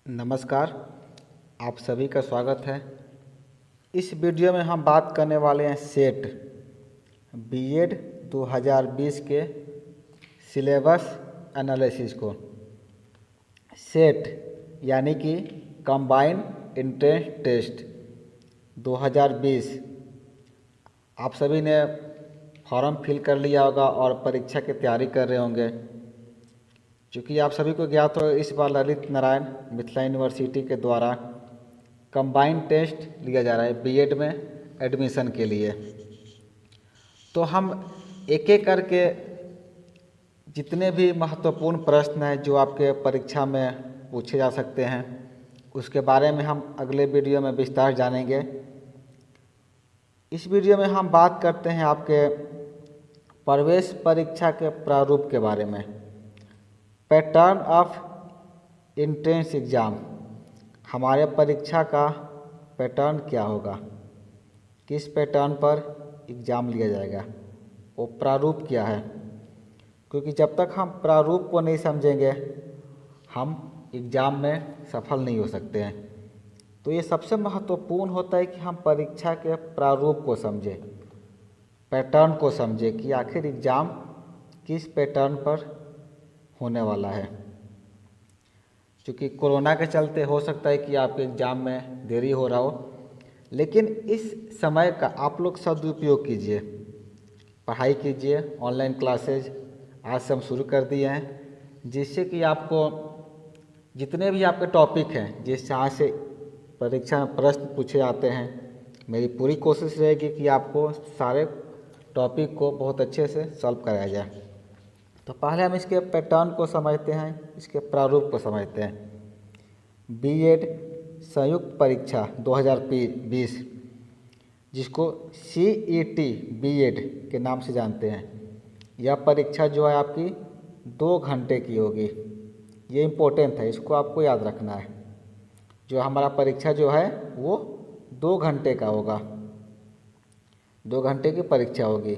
नमस्कार, आप सभी का स्वागत है। इस वीडियो में हम बात करने वाले हैं सेट बीएड 2020 के सिलेबस एनालिसिस को। सेट यानी कि कंबाइंड एंट्रेंस टेस्ट 2020। आप सभी ने फॉर्म फिल कर लिया होगा और परीक्षा की तैयारी कर रहे होंगे। चूँकि आप सभी को ज्ञात हो, इस बार ललित नारायण मिथिला यूनिवर्सिटी के द्वारा कंबाइंड टेस्ट लिया जा रहा है बीएड में एडमिशन के लिए। तो हम एक एक करके जितने भी महत्वपूर्ण प्रश्न हैं जो आपके परीक्षा में पूछे जा सकते हैं, उसके बारे में हम अगले वीडियो में विस्तार जानेंगे। इस वीडियो में हम बात करते हैं आपके प्रवेश परीक्षा के प्रारूप के बारे में। पैटर्न ऑफ एंट्रेंस एग्ज़ाम, हमारे परीक्षा का पैटर्न क्या होगा, किस पैटर्न पर एग्ज़ाम लिया जाएगा, वो प्रारूप क्या है। क्योंकि जब तक हम प्रारूप को नहीं समझेंगे हम एग्ज़ाम में सफल नहीं हो सकते हैं। तो ये सबसे महत्वपूर्ण होता है कि हम परीक्षा के प्रारूप को समझें, पैटर्न को समझें कि आखिर एग्ज़ाम किस पैटर्न पर होने वाला है। क्योंकि कोरोना के चलते हो सकता है कि आपके एग्ज़ाम में देरी हो रहा हो, लेकिन इस समय का आप लोग सदुपयोग कीजिए, पढ़ाई कीजिए। ऑनलाइन क्लासेज आज से हम शुरू कर दिए हैं, जिससे कि आपको जितने भी आपके टॉपिक हैं जिस जहाँ से परीक्षा में प्रश्न पूछे जाते हैं, मेरी पूरी कोशिश रहेगी कि आपको सारे टॉपिक को बहुत अच्छे से सॉल्व कराया जाए। तो पहले हम इसके पैटर्न को समझते हैं, इसके प्रारूप को समझते हैं। बीएड संयुक्त परीक्षा 2020, जिसको सीईटी बीएड के नाम से जानते हैं, यह परीक्षा जो है आपकी 2 घंटे की होगी। ये इम्पोर्टेंट है, इसको आपको याद रखना है। जो हमारा परीक्षा जो है वो 2 घंटे का होगा, 2 घंटे की परीक्षा होगी,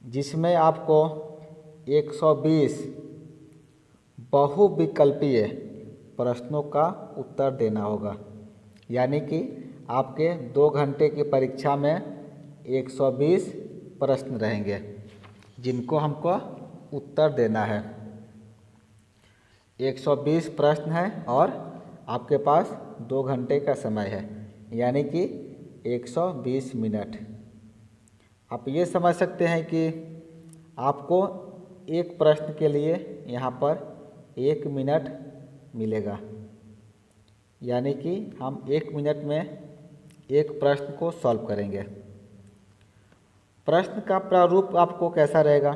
जिसमें आपको 120 बहुविकल्पीय प्रश्नों का उत्तर देना होगा। यानी कि आपके 2 घंटे की परीक्षा में 120 प्रश्न रहेंगे जिनको हमको उत्तर देना है। 120 प्रश्न हैं और आपके पास 2 घंटे का समय है, यानी कि 120 मिनट। आप ये समझ सकते हैं कि आपको एक प्रश्न के लिए यहाँ पर 1 मिनट मिलेगा, यानी कि हम 1 मिनट में एक प्रश्न को सॉल्व करेंगे। प्रश्न का प्रारूप आपको कैसा रहेगा?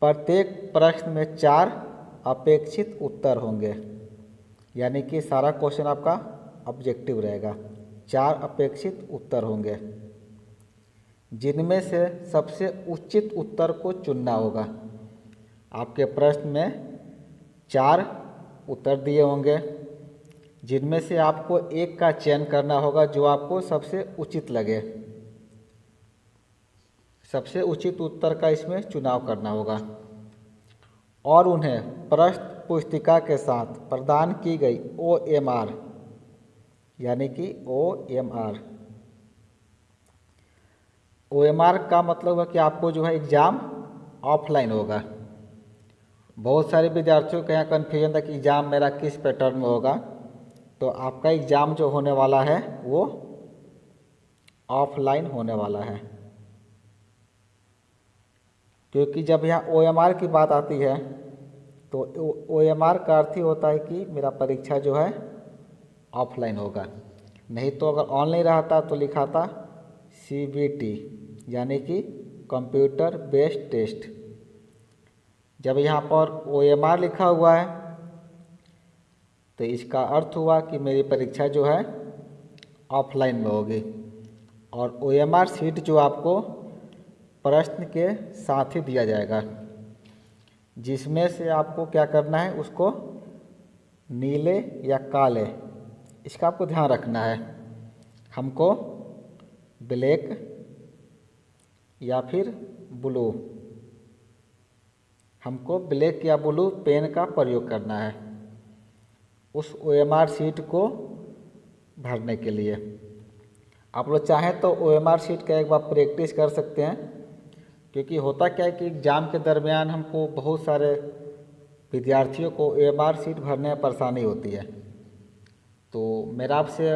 प्रत्येक प्रश्न में 4 अपेक्षित उत्तर होंगे, यानी कि सारा क्वेश्चन आपका ऑब्जेक्टिव रहेगा। 4 अपेक्षित उत्तर होंगे, जिनमें से सबसे उचित उत्तर को चुनना होगा। आपके प्रश्न में 4 उत्तर दिए होंगे, जिनमें से आपको एक का चयन करना होगा जो आपको सबसे उचित लगे। सबसे उचित उत्तर का इसमें चुनाव करना होगा और उन्हें प्रश्न पुस्तिका के साथ प्रदान की गई OMR, यानी कि OMR का मतलब है कि आपको जो है एग्ज़ाम ऑफलाइन होगा। बहुत सारे विद्यार्थियों का यहाँ कन्फ्यूजन था कि एग्ज़ाम मेरा किस पैटर्न में होगा। तो आपका एग्ज़ाम जो होने वाला है वो ऑफलाइन होने वाला है, क्योंकि जब यहाँ OMR की बात आती है तो OMR का अर्थ ही होता है कि मेरा परीक्षा जो है ऑफलाइन होगा। नहीं तो अगर ऑनलाइन रहता तो लिखा था CBT, यानी कि कंप्यूटर बेस्ड टेस्ट। जब यहाँ पर OMR लिखा हुआ है तो इसका अर्थ हुआ कि मेरी परीक्षा जो है ऑफलाइन में होगी। और OMR शीट जो आपको प्रश्न के साथ ही दिया जाएगा, जिसमें से आपको क्या करना है, उसको नीले या काले, इसका आपको ध्यान रखना है। हमको ब्लैक या फिर ब्लू, हमको ब्लैक या ब्लू पेन का प्रयोग करना है। उस OMR शीट को भरने के लिए। आप लोग चाहें तो OMR शीट का एक बार प्रैक्टिस कर सकते हैं, क्योंकि होता क्या है कि एग्ज़ाम के दरमियान हमको बहुत सारे विद्यार्थियों को OMR शीट भरने में परेशानी होती है। तो मेरा आपसे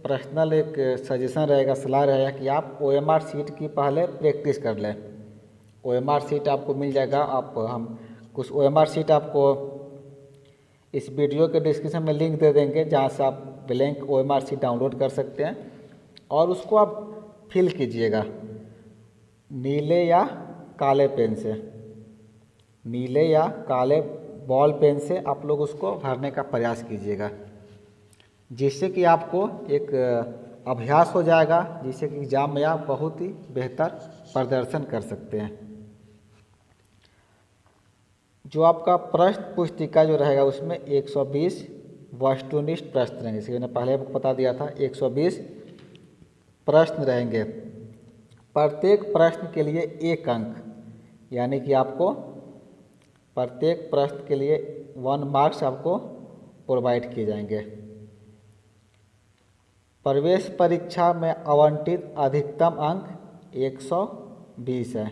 पर्सनल एक सजेशन रहेगा, सलाह रहेगा कि आप OMR शीट की पहले प्रैक्टिस कर लें। OMR शीट आपको मिल जाएगा, हम कुछ OMR शीट आपको इस वीडियो के डिस्क्रिप्शन में लिंक दे देंगे, जहाँ से आप ब्लैंक OMR शीट डाउनलोड कर सकते हैं और उसको आप फिल कीजिएगा नीले या काले पेन से, नीले या काले बॉल पेन से आप लोग उसको भरने का प्रयास कीजिएगा, जिससे कि आपको एक अभ्यास हो जाएगा, जिससे कि एग्ज़ाम में आप बहुत ही बेहतर प्रदर्शन कर सकते हैं। जो आपका प्रश्न पुस्तिका जो रहेगा उसमें 120 वस्तुनिष्ठ प्रश्न रहेंगे, जैसे मैंने पहले आपको बता दिया था 120 प्रश्न रहेंगे। प्रत्येक प्रश्न के लिए 1 अंक, यानी कि आपको प्रत्येक प्रश्न के लिए 1 मार्क्स आपको प्रोवाइड किए जाएंगे। प्रवेश परीक्षा में आवंटित अधिकतम अंक 120 है।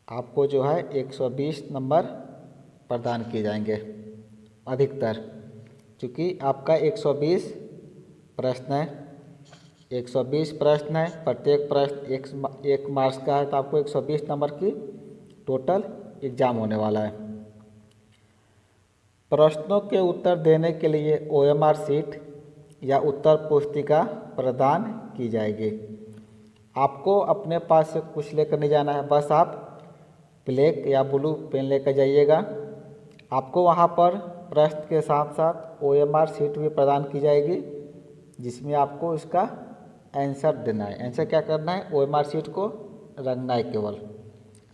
आपको जो है 120 नंबर प्रदान किए जाएंगे अधिकतर, क्योंकि आपका 120 प्रश्न है, 120 प्रश्न है, प्रत्येक प्रश्न 1 मार्क्स का है, तो आपको 120 नंबर की टोटल एग्ज़ाम होने वाला है। प्रश्नों के उत्तर देने के लिए OMR शीट या उत्तर पुस्तिका प्रदान की जाएगी। आपको अपने पास से कुछ लेकर नहीं जाना है, बस आप ब्लैक या ब्लू पेन लेकर जाइएगा। आपको वहाँ पर प्रश्न के साथ साथ OMR शीट भी प्रदान की जाएगी, जिसमें आपको इसका आंसर देना है। आंसर क्या करना है, OMR शीट को रंगना है, केवल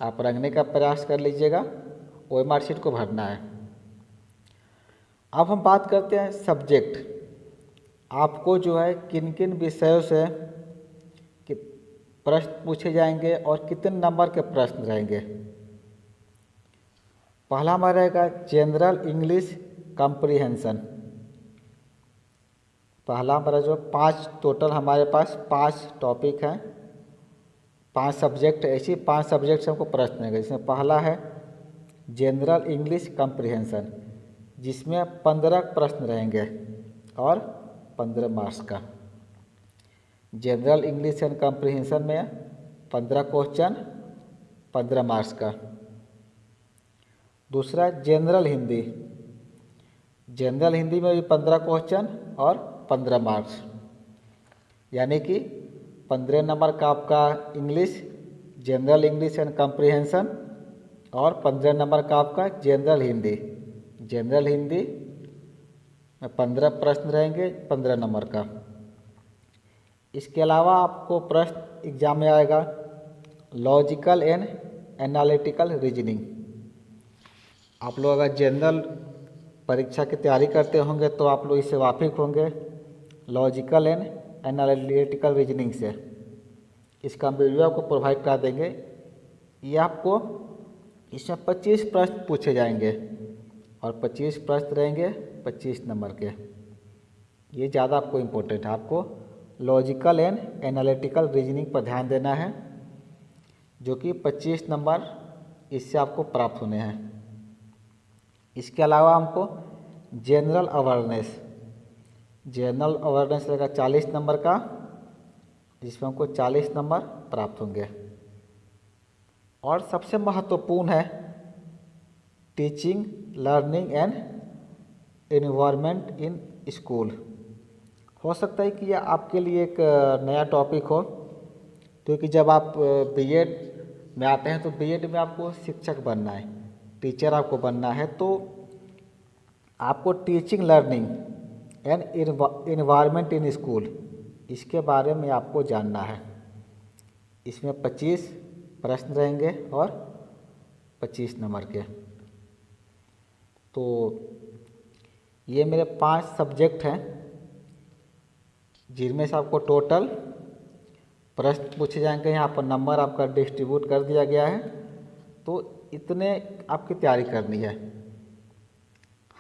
आप रंगने का प्रयास कर लीजिएगा, OMR शीट को भरना है। अब हम बात करते हैं सब्जेक्ट। आपको जो है किन किन विषयों से कि प्रश्न पूछे जाएंगे और कितने नंबर के प्रश्न रहेंगे। पहला हमारा रहेगा जनरल इंग्लिश कॉम्प्रिहेंशन। पहला हमारा जो 5 टोटल हमारे पास 5 टॉपिक हैं, 5 सब्जेक्ट, ऐसी 5 सब्जेक्ट से हमको प्रश्न रहेंगे। जिसमें पहला है जनरल इंग्लिश कॉम्प्रिहेंशन, जिसमें 15 प्रश्न रहेंगे और 15 मार्क्स का। जनरल इंग्लिश एंड कॉम्प्रिहेंशन में 15 क्वेश्चन, 15 मार्क्स का। दूसरा जनरल हिंदी, जनरल हिंदी में भी 15 क्वेश्चन और 15 मार्क्स, यानी कि 15 नंबर का आपका English, general English and comprehension, और 15 नंबर का आपका जनरल हिंदी। जनरल हिंदी में 15 प्रश्न रहेंगे 15 नंबर का। इसके अलावा आपको प्रश्न एग्जाम में आएगा लॉजिकल एंड एनालिटिकल रीजनिंग। आप लोग अगर जनरल परीक्षा की तैयारी करते होंगे तो आप लोग इससे वाकिफ होंगे, लॉजिकल एंड एनालिटिकल रीजनिंग से। इसका वीडियो आपको प्रोवाइड कर देंगे। ये आपको इसमें 25 प्रश्न पूछे जाएंगे और 25 प्रश्न रहेंगे 25 नंबर के। ये ज़्यादा आपको इम्पोर्टेंट है। आपको लॉजिकल एंड एनालिटिकल रीजनिंग पर ध्यान देना है, जो कि 25 नंबर इससे आपको प्राप्त होने हैं। इसके अलावा हमको जनरल अवेयरनेस, जनरल अवेयरनेस रहेगा 40 नंबर का, जिसमें हमको 40 नंबर प्राप्त होंगे। और सबसे महत्वपूर्ण है teaching learning and environment in school. हो सकता है कि यह आपके लिए एक नया टॉपिक हो, क्योंकि जब आप बीएड में आते हैं तो बीएड में आपको शिक्षक बनना है, टीचर आपको बनना है, तो आपको teaching learning and environment in school, इसके बारे में आपको जानना है। इसमें 25 प्रश्न रहेंगे और 25 नंबर के। तो ये मेरे 5 सब्जेक्ट हैं, जिनमें से आपको टोटल प्रश्न पूछे जाएंगे। यहाँ पर नंबर आपका डिस्ट्रीब्यूट कर दिया गया है, तो इतने आपकी तैयारी करनी है।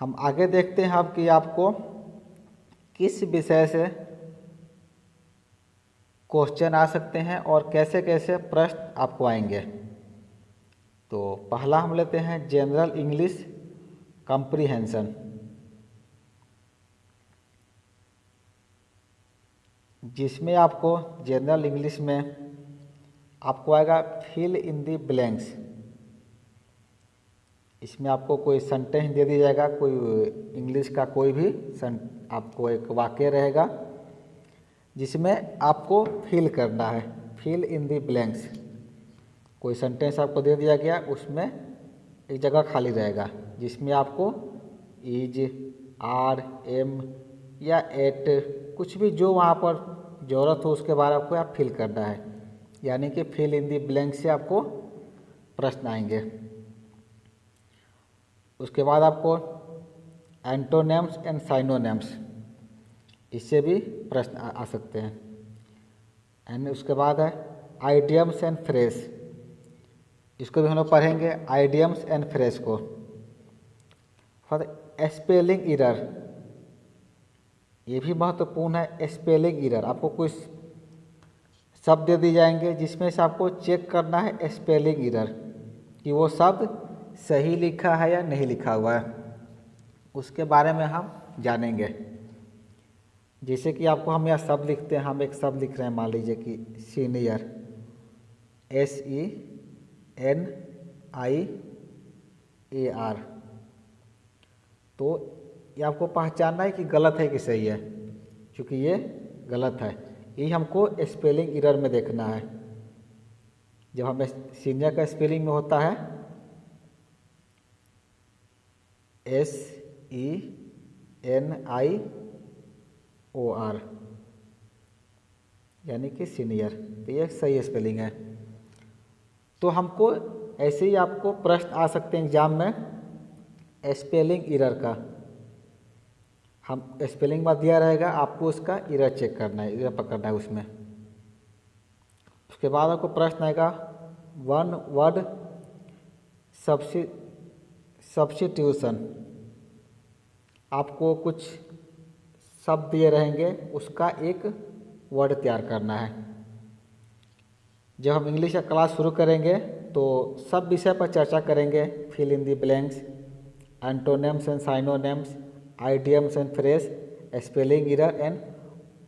हम आगे देखते हैं अब कि आपको किस विषय से क्वेश्चन आ सकते हैं और कैसे कैसे प्रश्न आपको आएंगे। तो पहला हम लेते हैं जनरल इंग्लिश कॉम्प्रिहेंशन, जिसमें आपको जनरल इंग्लिश में आपको आएगा फिल इन द ब्लैंक्स। इसमें आपको कोई सेंटेंस दे दिया जाएगा, कोई इंग्लिश का कोई भी आपको एक वाक्य रहेगा जिसमें आपको फिल करना है, फिल इन द ब्लैंक्स। कोई सेंटेंस आपको दे दिया गया, उसमें एक जगह खाली रहेगा जिसमें आपको इज, आर, एम या एट कुछ भी जो वहाँ पर ज़रूरत हो उसके बारे में आपको आप फिल करना है, यानी कि फिल इन दी ब्लैंक से आपको प्रश्न आएंगे। उसके बाद आपको एंटोनेम्स एंड साइनोनेम्स, इससे भी प्रश्न आ सकते हैं। एंड उसके बाद है आइडियम्स एंड फ्रेज, इसको भी हम लोग पढ़ेंगे, आइडियम्स एंड फ्रेज को। फॉर स्पेलिंग एरर, ये भी महत्वपूर्ण है। स्पेलिंग एरर, आपको कुछ शब्द दे दिए जाएंगे जिसमें से आपको चेक करना है स्पेलिंग एरर कि वो शब्द सही लिखा है या नहीं लिखा हुआ है, उसके बारे में हम जानेंगे। जैसे कि आपको हम यह शब्द लिखते हैं, हम एक शब्द लिख रहे हैं, मान लीजिए कि सीनियर, SENIAR, तो ये आपको पहचानना है कि गलत है कि सही है, क्योंकि ये गलत है। ये हमको स्पेलिंग एरर में देखना है। जब हमें सीनियर का स्पेलिंग में होता है SENIOR, यानी कि सीनियर, तो ये सही स्पेलिंग है। तो हमको ऐसे ही आपको प्रश्न आ सकते हैं एग्जाम में स्पेलिंग एरर का। हम स्पेलिंग में दिया रहेगा, आपको उसका एरर चेक करना है, एरर पकड़ना है उसमें। उसके बाद आपको प्रश्न आएगा वन वर्ड सब्स्टिट्यूशन, आपको कुछ शब्द दिए रहेंगे, उसका एक वर्ड तैयार करना है। जब हम इंग्लिश का क्लास शुरू करेंगे तो सब विषय पर चर्चा करेंगे, fill in the blanks, antonyms and synonyms, idioms and phrase, spelling error and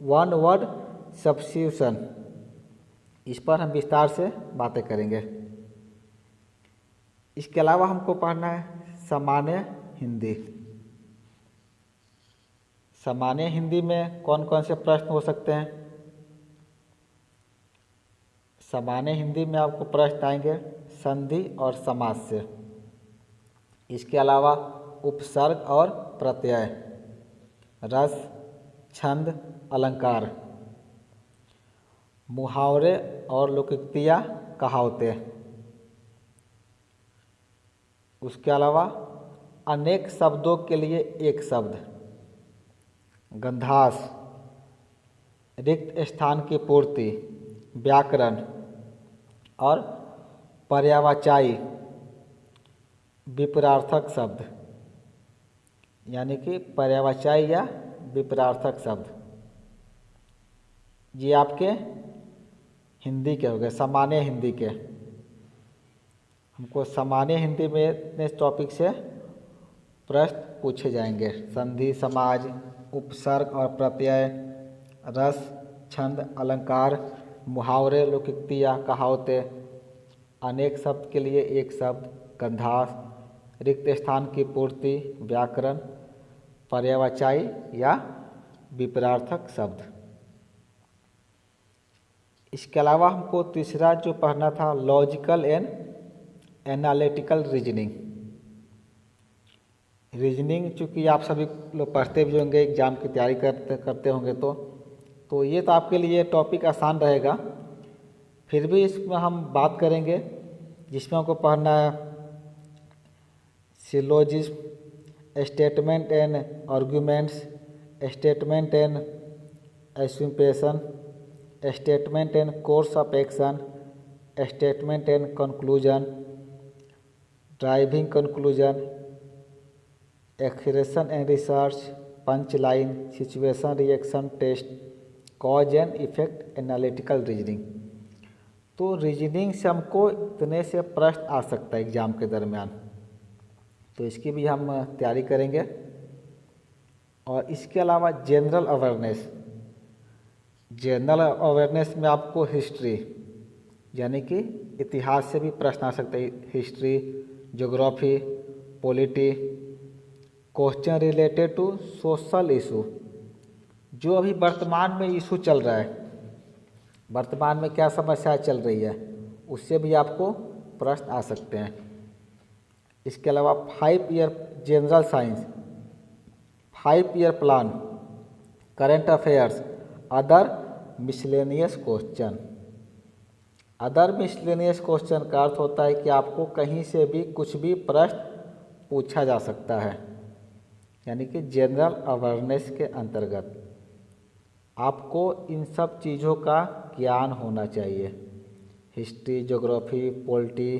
one word substitution. इस पर हम विस्तार से बातें करेंगे। इसके अलावा हमको पढ़ना है सामान्य हिंदी। सामान्य हिंदी में कौन कौन से प्रश्न हो सकते हैं? सामान्य हिंदी में आपको प्रश्न आएंगे संधि और समास से। इसके अलावा उपसर्ग और प्रत्यय, रस, छंद, अलंकार, मुहावरे और लोकोक्तियाँ, कहावतें। उसके अलावा अनेक शब्दों के लिए एक शब्द, गंधास, रिक्त स्थान की पूर्ति, व्याकरण और पर्यायवाची विपरार्थक शब्द, यानी कि पर्यायवाची या विपरार्थक शब्द, ये आपके हिंदी के हो गए, सामान्य हिंदी के। हमको सामान्य हिंदी में इस टॉपिक से प्रश्न पूछे जाएंगे। संधि, समाज, उपसर्ग और प्रत्यय, रस, छंद, अलंकार, मुहावरे, लोकोक्तियाँ, कहावतें, अनेक शब्द के लिए एक शब्द, गंधास, रिक्त स्थान की पूर्ति, व्याकरण, पर्यायवाची या विपरार्थक शब्द। इसके अलावा हमको तीसरा जो पढ़ना था logical and analytical reasoning. Reasoning चूँकि आप सभी लोग पढ़ते भी होंगे, एग्ज़ाम की तैयारी करते होंगे, तो ये तो आपके लिए टॉपिक आसान रहेगा। फिर भी इसमें हम बात करेंगे जिसमें हमको पढ़ना है syllogism, statement and arguments, statement and assumption, statement and course of action, statement and conclusion, driving conclusion, expression and research, punch line, situation reaction test, cause and effect, analytical reasoning. तो रीजनिंग से हमको इतने से प्रश्न आ सकता है exam के दरमियान, तो इसकी भी हम तैयारी करेंगे। और इसके अलावा जनरल अवेयरनेस, जनरल अवेयरनेस में आपको हिस्ट्री यानी कि इतिहास से भी प्रश्न आ सकते हैं, history, geography, polity, question related to social issue, जो अभी वर्तमान में इशू चल रहा है, वर्तमान में क्या समस्या चल रही है, उससे भी आपको प्रश्न आ सकते हैं। इसके अलावा 5 year general science, 5 year plan, current affairs, other miscellaneous question. Other miscellaneous question का अर्थ होता है कि आपको कहीं से भी कुछ भी प्रश्न पूछा जा सकता है, यानी कि जनरल अवेयरनेस के अंतर्गत आपको इन सब चीज़ों का ज्ञान होना चाहिए। History, geography, polity,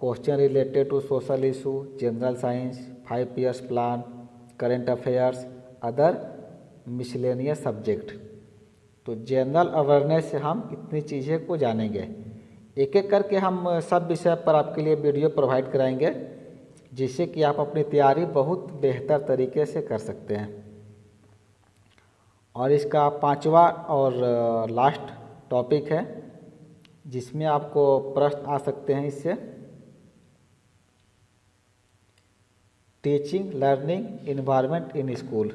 question related to social issue, general science, 5 years plan, current affairs, other miscellaneous subject. तो जनरल अवेयरनेस से हम इतनी चीज़ें को जानेंगे। एक एक करके हम सब विषय पर आपके लिए वीडियो प्रोवाइड कराएंगे, जिससे कि आप अपनी तैयारी बहुत बेहतर तरीके से कर सकते हैं। और इसका 5वां और लास्ट टॉपिक है, जिसमें आपको प्रश्न आ सकते हैं इससे, teaching learning environment in school,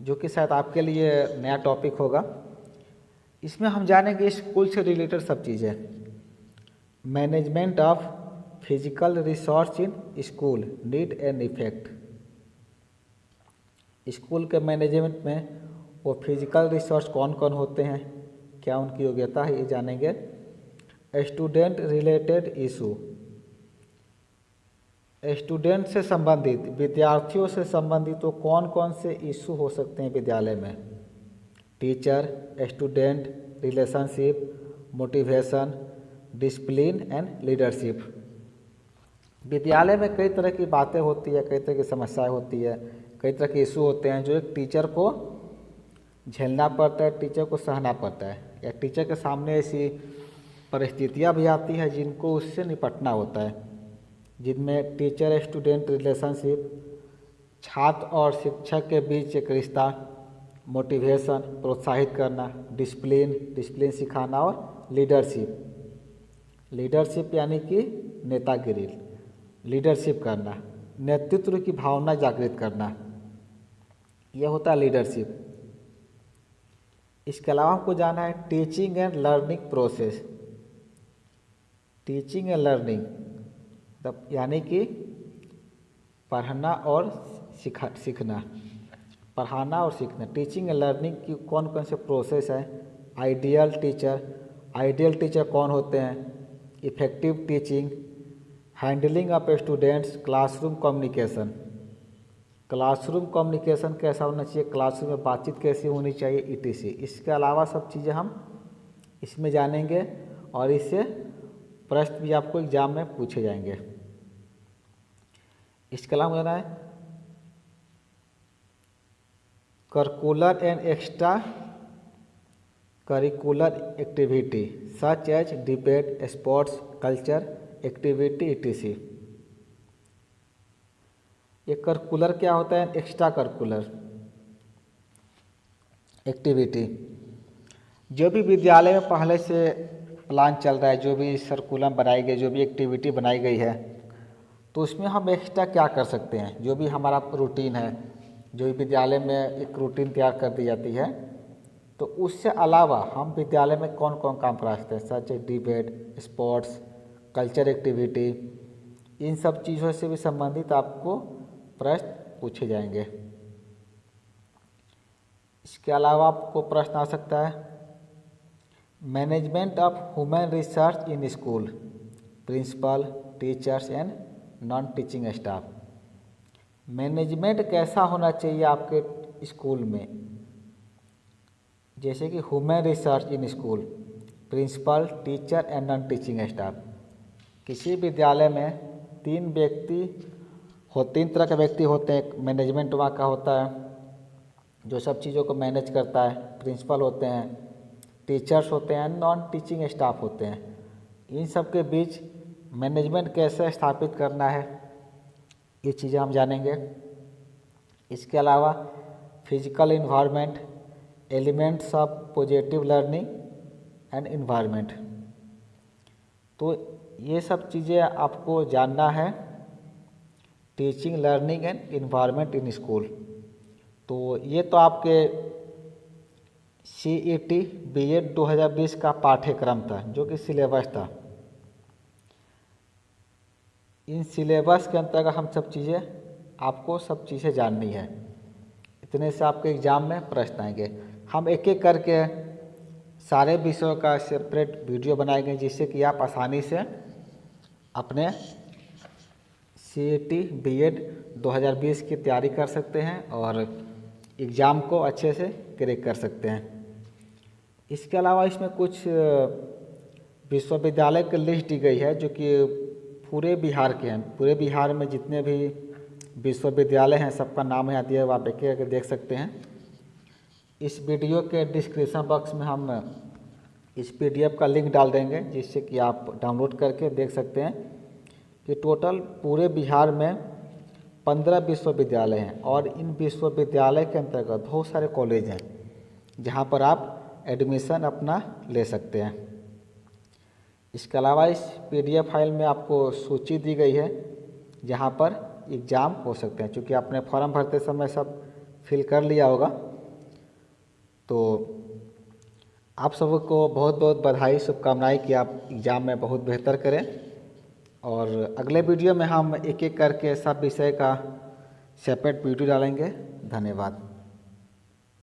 जो कि शायद आपके लिए नया टॉपिक होगा। इसमें हम जानेंगे स्कूल से रिलेटेड सब चीज़ें, management of physical resource in school, need and effect. School के मैनेजमेंट में वो फिजिकल रिसोर्स कौन कौन होते हैं, क्या उनकी योग्यता है, ये जानेंगे। स्टूडेंट रिलेटेड इशू, स्टूडेंट से संबंधित, विद्यार्थियों से संबंधित तो कौन कौन से इशू हो सकते हैं विद्यालय में। Teacher student relationship, motivation, discipline and leadership. विद्यालय में कई तरह की बातें होती है, कई तरह की समस्याएं होती है, कई तरह के इशू होते हैं जो एक टीचर को झेलना पड़ता है, टीचर को सहना पड़ता है, या टीचर के सामने ऐसी परिस्थितियां भी आती है जिनको उससे निपटना होता है, जिनमें टीचर स्टूडेंट रिलेशनशिप, छात्र और शिक्षक के बीच एक रिश्ता, मोटिवेशन प्रोत्साहित करना, डिसिप्लिन सिखाना, और लीडरशिप यानी कि नेतागिरी, लीडरशिप करना, नेतृत्व की भावना जागृत करना, यह होता है लीडरशिप। इसके अलावा हमको जाना है teaching and learning process. Teaching and learning तब यानी कि पढ़ना और सीखना, पढ़ाना और सीखना। टीचिंग एंड लर्निंग की कौन कौन से प्रोसेस हैं। आइडियल टीचर कौन होते हैं, effective teaching, handling of students, classroom communication कैसा होना चाहिए, क्लासरूम में बातचीत कैसी होनी चाहिए, etc। इसके अलावा सब चीज़ें हम इसमें जानेंगे, और इससे प्रश्न भी आपको एग्जाम में पूछे जाएंगे। इसके अलावा जाना है curricular and extra curricular activity such as debate, sports, culture activity, etc। ये करिकुलर क्या होता है, एक्स्ट्रा करिकुलर एक्टिविटी, जो भी विद्यालय में पहले से प्लान चल रहा है, जो भी सर्कुलम बनाई गई, जो भी एक्टिविटी बनाई गई है, तो उसमें हम एक्स्ट्रा क्या कर सकते हैं। जो भी हमारा रूटीन है, जो भी विद्यालय में एक रूटीन तैयार कर दी जाती है, तो उससे अलावा हम विद्यालय में कौन कौन काम करा सकते हैं, सच डिबेट, स्पोर्ट्स, कल्चर एक्टिविटी, इन सब चीज़ों से भी संबंधित आपको प्रश्न पूछे जाएंगे। इसके अलावा आपको प्रश्न आ सकता है management of human resource in school, principal, teachers and non teaching staff. Management कैसा होना चाहिए आपके स्कूल में, जैसे कि human resource in school, principal, teacher and non teaching staff. किसी विद्यालय में 3 व्यक्ति तीन तरह के व्यक्ति होते हैं। एक मैनेजमेंट वहाँ का होता है जो सब चीज़ों को मैनेज करता है, प्रिंसिपल होते हैं, टीचर्स होते हैं, नॉन टीचिंग स्टाफ होते हैं। इन सब के बीच मैनेजमेंट कैसे स्थापित करना है ये चीज़ें हम जानेंगे। इसके अलावा physical environment, elements of positive learning and environment, तो ये सब चीज़ें आपको जानना है। Teaching, learning and environment in school, तो ये तो आपके CET B.Ed 2020 का पाठ्यक्रम था जो कि सिलेबस था। इन सिलेबस के अंतर्गत हम सब चीज़ें जाननी है। इतने से आपके एग्ज़ाम में प्रश्न आएंगे। हम एक एक करके सारे विषयों का सेपरेट वीडियो बनाएंगे जिससे कि आप आसानी से अपने CET B.Ed 2020 की तैयारी कर सकते हैं और एग्ज़ाम को अच्छे से क्रैक कर सकते हैं। इसके अलावा इसमें कुछ विश्वविद्यालय की लिस्ट दी गई है जो कि पूरे बिहार के हैं। पूरे बिहार में जितने भी विश्वविद्यालय हैं सबका नाम यहाँ दिया हुआ, आप एक एक देख सकते हैं। इस वीडियो के डिस्क्रिप्शन बॉक्स में हम इस PDF का लिंक डाल देंगे जिससे कि आप डाउनलोड करके देख सकते हैं कि टोटल पूरे बिहार में 15 विश्वविद्यालय हैं और इन विश्वविद्यालय के अंतर्गत बहुत सारे कॉलेज हैं जहाँ पर आप एडमिशन अपना ले सकते हैं। इसके अलावा इस PDF फाइल में आपको सूची दी गई है जहाँ पर एग्ज़ाम हो सकते हैं। चूँकि आपने फॉर्म भरते समय सब फिल कर लिया होगा, तो आप सबको बहुत बहुत बधाई, शुभकामनाएं कि आप एग्ज़ाम में बहुत बेहतर करें। और अगले वीडियो में हम एक एक करके सब विषय का सेपरेट वीडियो डालेंगे। धन्यवाद।